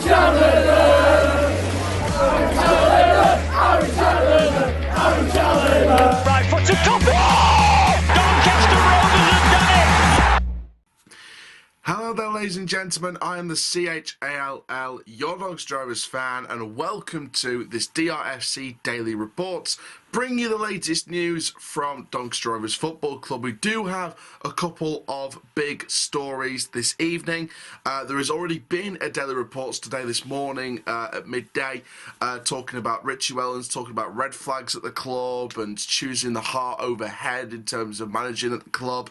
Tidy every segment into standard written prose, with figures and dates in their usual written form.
Right foot to top. Doncaster Rovers have done it. Hello there, ladies and gentlemen. I am the CHALL, your Dogs Drivers fan, and welcome to this DRFC Daily Reports, bringing you the latest news from Doncaster Rovers Football Club. We do have a couple of big stories this evening. There has already been a Daily Reports today, this morning at midday, talking about Richie Wellens, talking about red flags at the club and choosing the heart over head in terms of managing at the club.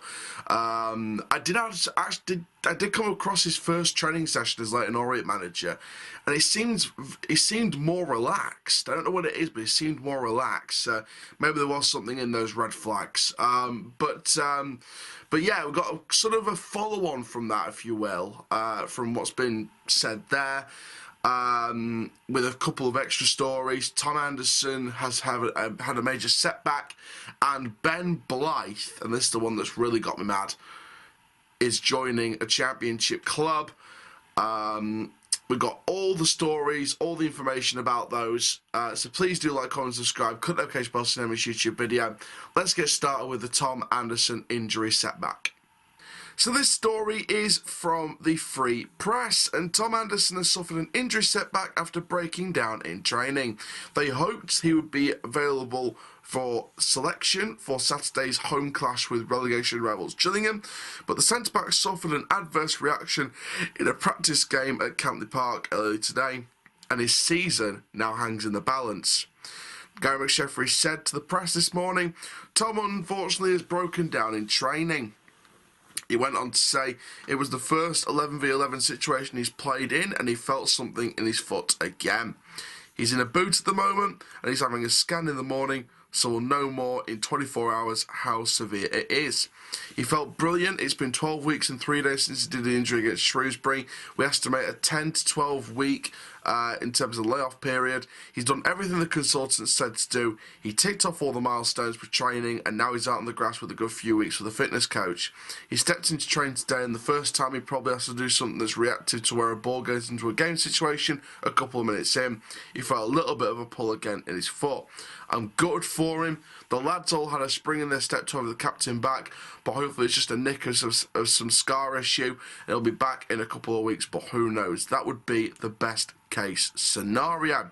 I did come across his first training session as like an Orient manager, and he seemed more relaxed. I don't know what it is, but he seemed more relaxed. Maybe there was something in those red flags. But yeah, we've got a, sort of a follow-on from that, if you will, from what's been said there. With a couple of extra stories. Tom Anderson has had a major setback, and Ben Blythe, and this is the one that's really got me mad, is joining a championship club. We've got all the stories, all the information about those. So please do like, comment, subscribe. Click the notification bell to see my YouTube video. Let's get started with the Tom Anderson injury setback. So this story is from the Free Press, and Tom Anderson has suffered an injury setback after breaking down in training. They hoped he would be available for selection for Saturday's home clash with relegation rivals Gillingham, but the centre-back suffered an adverse reaction in a practice game at Campley Park earlier today, and his season now hangs in the balance. Gary McSheffrey said to the press this morning, "Tom unfortunately has broken down in training." He went on to say it was the first 11v11 situation he's played in, and he felt something in his foot again. He's in a boot at the moment, and he's having a scan in the morning, so we'll know more in 24 hours how severe it is. He felt brilliant. It's been 12 weeks and 3 days since he did the injury against Shrewsbury. We estimate a 10 to 12 week in terms of layoff period. He's done everything the consultant said to do. He ticked off all the milestones for training, and now he's out on the grass with a good few weeks with a fitness coach. He stepped into training today, and the first time he probably has to do something that's reactive to where a ball goes into a game situation. A couple of minutes in, he felt a little bit of a pull again in his foot. I'm gutted for him. The lads all had a spring in their step to have the captain back, but hopefully it's just a nick of some scar issue. He'll be back in a couple of weeks, but who knows? That would be the best case scenario.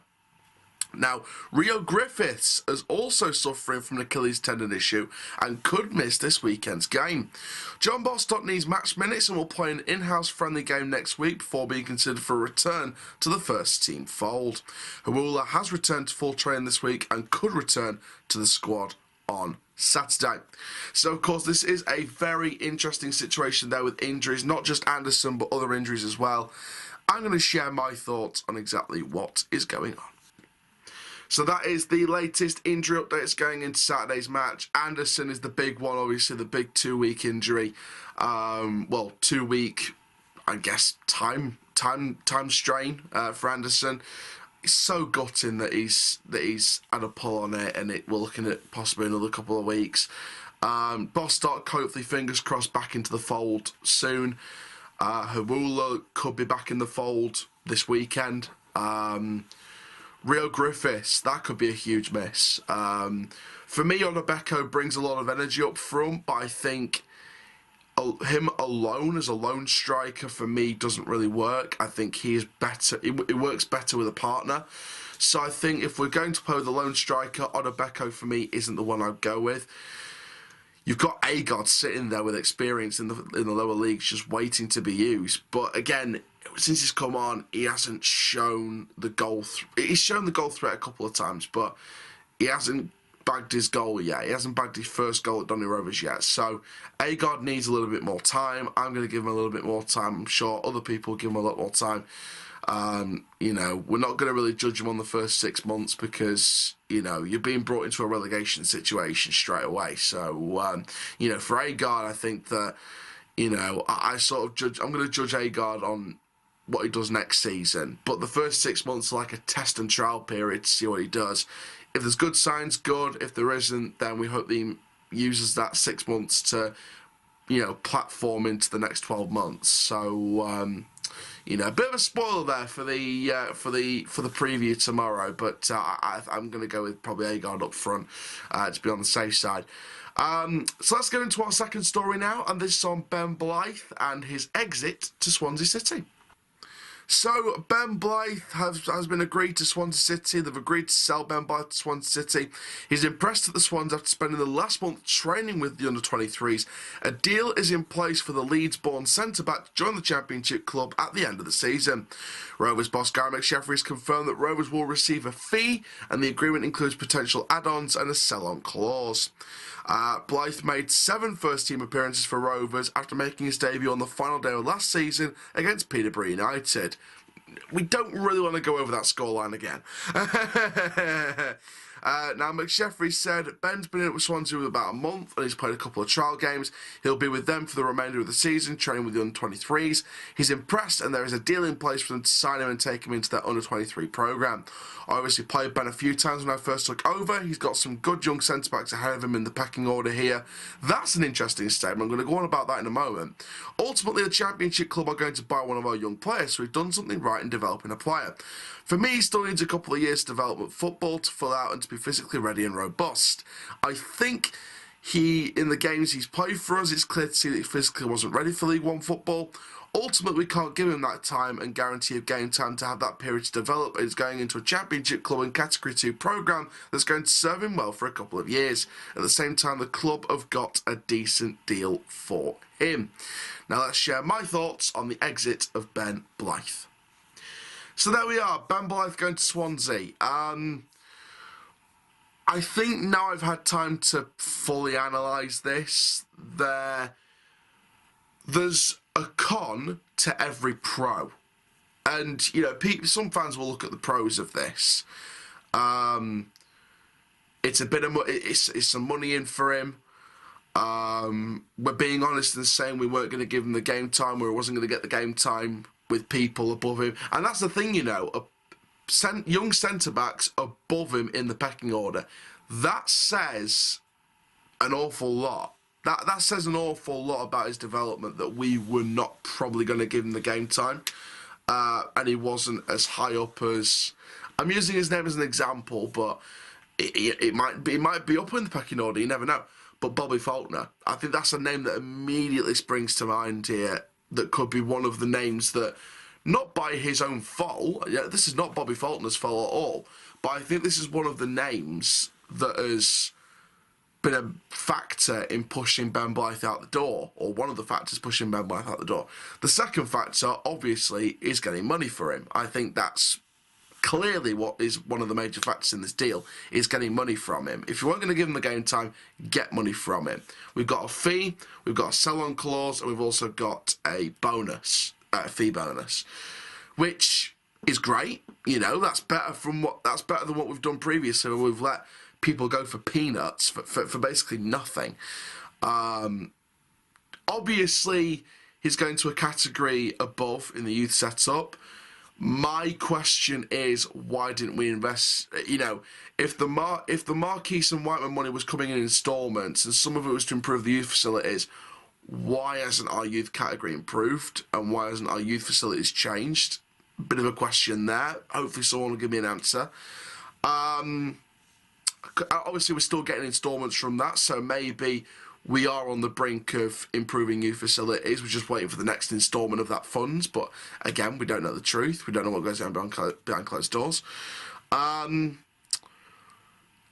Now, Rio Griffiths is also suffering from an Achilles tendon issue and could miss this weekend's game. John Bostock needs match minutes and will play an in-house friendly game next week before being considered for a return to the first team fold. Hawula has returned to full training this week and could return to the squad on Saturday. So, of course, this is a very interesting situation there with injuries, not just Anderson, but other injuries as well. I'm going to share my thoughts on exactly what is going on. So that is the latest injury updates going into Saturday's match. Anderson is the big one, obviously, the big 2-week injury. Well, 2-week, I guess, time strain for Anderson. It's so gutting that he's had a pull on it, and we're looking at possibly another couple of weeks. Bostock, hopefully, fingers crossed, back into the fold soon. Hawula could be back in the fold this weekend. Rio Griffiths, that could be a huge miss. For me, Onabeko brings a lot of energy up front, but I think him alone as a lone striker for me doesn't really work. I think he is better. It works better with a partner. So I think if we're going to play with a lone striker, Onabeko for me isn't the one I'd go with. You've got Agard sitting there with experience in the lower leagues, just waiting to be used. But again, since he's come on, he hasn't shown the goal. He's shown the goal threat a couple of times, but he hasn't bagged his goal yet. He hasn't bagged his first goal at Doncaster Rovers yet. So Agard needs a little bit more time. I'm going to give him a little bit more time. I'm sure other people will give him a lot more time. You know, we're not going to really judge him on the first 6 months because, you know, you're being brought into a relegation situation straight away. So, you know, for Agard, I think that, you know, I sort of judge. I'm going to judge Agard on what he does next season, but the first 6 months are like a test and trial period to see what he does. If there's good signs, good. If there isn't, then we hope that he uses that 6 months to, you know, platform into the next 12 months. So, You know, a bit of a spoiler there for the preview tomorrow, but I'm going to go with probably Agard up front to be on the safe side. So let's get into our second story now, and this is on Ben Blythe and his exit to Swansea City. So, Ben Blythe has been agreed to Swansea City. They've agreed to sell Ben Blythe to Swansea City. He's impressed at the Swans after spending the last month training with the under-23s. A deal is in place for the Leeds-born centre-back to join the Championship club at the end of the season. Rovers boss Gary McSheffrey has confirmed that Rovers will receive a fee, and the agreement includes potential add-ons and a sell-on clause. Blythe made 7 first-team appearances for Rovers after making his debut on the final day of last season against Peterborough United. We don't really want to go over that scoreline again. Now, McSheffrey said Ben's been in with Swansea for about a month and he's played a couple of trial games. He'll be with them for the remainder of the season, training with the under-23s. He's impressed and there is a deal in place for them to sign him and take him into their under-23 programme. I obviously played Ben a few times when I first took over. He's got some good young centre-backs ahead of him in the pecking order here. That's an interesting statement. I'm going to go on about that in a moment. Ultimately, the Championship club are going to buy one of our young players, so we've done something right in developing a player. For me, he still needs a couple of years to develop football to fill out and to be physically ready and robust. I think in the games he's played for us, it's clear to see that he physically wasn't ready for League One football. Ultimately, we can't give him that time and guarantee of game time to have that period to develop. He's going into a Championship club and Category 2 programme that's going to serve him well for a couple of years. At the same time, the club have got a decent deal for him. Now let's share my thoughts on the exit of Ben Blythe. So there we are, Ben Blythe going to Swansea. I think now I've had time to fully analyse this. There's a con to every pro. And, you know, some fans will look at the pros of this. It's a bit of it's some money in for him. We're being honest and saying we weren't going to give him the game time, or he wasn't going to get the game time with people above him. And that's the thing, you know, young centre-backs above him in the pecking order. That says an awful lot. That says an awful lot about his development, that we were not probably going to give him the game time. And he wasn't as high up as... I'm using his name as an example, but it might be up in the pecking order, you never know. But Bobby Faulkner, I think that's a name that immediately springs to mind here, that could be one of the names that, not by his own fault, this is not Bobby Faulkner's fault at all, but I think this is one of the names that has been a factor in pushing Ben Blythe out the door, or one of the factors pushing Ben Blythe out the door. The second factor, obviously, is getting money for him. I think that's clearly what is one of the major factors in this deal, is getting money from him. If you weren't going to give him the game time, get money from him. We've got a fee, we've got a sell-on clause, and we've also got a bonus, a fee bonus, which is great. You know, that's better than what we've done previously, where we've let people go for peanuts for basically nothing. Obviously, he's going to a category above in the youth setup. My question is, why didn't we invest? You know, if the Marquise and Whiteman money was coming in instalments, and some of it was to improve the youth facilities, why hasn't our youth category improved, and why hasn't our youth facilities changed? Bit of a question there. Hopefully someone will give me an answer. Obviously, we're still getting instalments from that, so maybe we are on the brink of improving youth facilities. We're just waiting for the next instalment of that funds, but again, we don't know the truth. We don't know what goes on behind closed doors.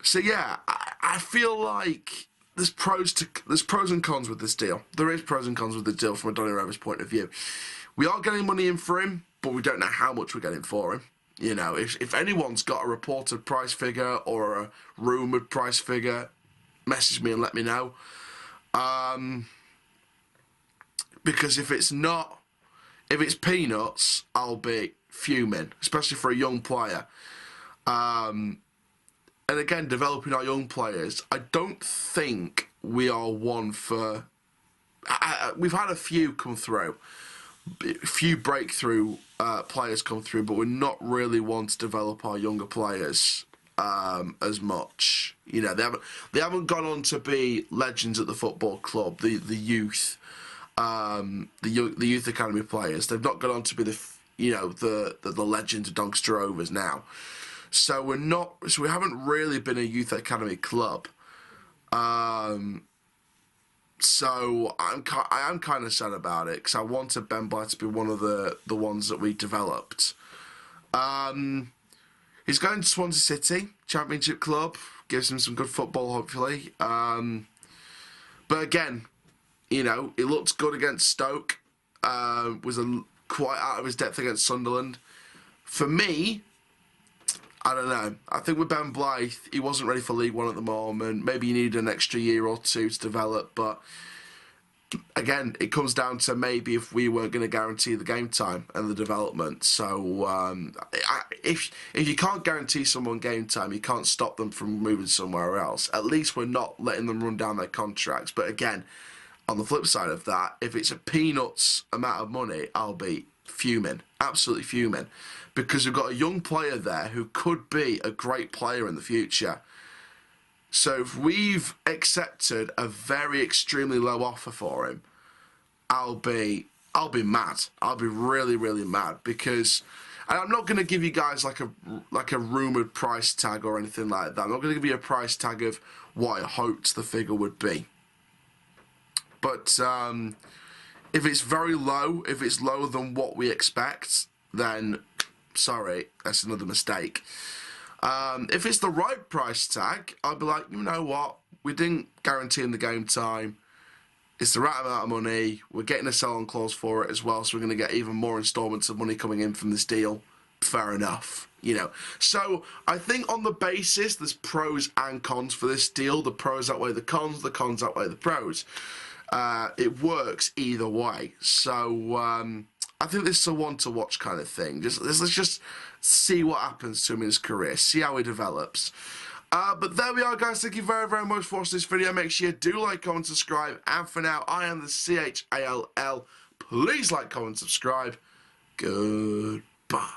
So yeah, I feel like there's pros and cons with this deal. There is pros and cons with the deal from a Donny Rovers point of view. We are getting money in for him, but we don't know how much we're getting for him. You know, if anyone's got a reported price figure or a rumoured price figure, message me and let me know. Because if it's peanuts, I'll be fuming, especially for a young player. And again, developing our young players, I don't think we are one for... we've had a few come through, a few breakthrough players come through, but we're not really one to develop our younger players as much. You know, they haven't gone on to be legends at the football club. The youth academy players, they've not gone on to be you know, the legend of Doncaster Rovers now. So we haven't really been a youth academy club. So I am kind of sad about it because I wanted Ben Blythe to be one of the ones that we developed. He's going to Swansea City, Championship club. Gives him some good football, hopefully. But again, you know, he looked good against Stoke. Was quite out of his depth against Sunderland. For me, I don't know. I think with Ben Blythe, he wasn't ready for League One at the moment. Maybe he needed an extra year or two to develop. But again, it comes down to maybe if we weren't going to guarantee the game time and the development. So if you can't guarantee someone game time, you can't stop them from moving somewhere else. At least we're not letting them run down their contracts. But again, on the flip side of that, if it's a peanuts amount of money, I'll be fuming, absolutely fuming, because we've got a young player there who could be a great player in the future. So if we've accepted a very extremely low offer for him, I'll be mad. I'll be really, really mad because, and I'm not going to give you guys like a rumoured price tag or anything like that. I'm not going to give you a price tag of what I hoped the figure would be. But if it's very low, if it's lower than what we expect, then sorry, that's another mistake. If it's the right price tag, I'll be like, you know what? We didn't guarantee him the game time. It's the right amount of money. We're getting a sell-on clause for it as well, so we're going to get even more instalments of money coming in from this deal. Fair enough, you know. So I think on the basis, there's pros and cons for this deal. The pros outweigh the cons outweigh the pros. It works either way. So I think this is a one-to-watch kind of thing. Let's just see what happens to him in his career, see how he develops. But there we are, guys. Thank you very, very much for watching this video. Make sure you do like, comment, subscribe. And for now, I am the CHALL. Please like, comment, subscribe. Goodbye.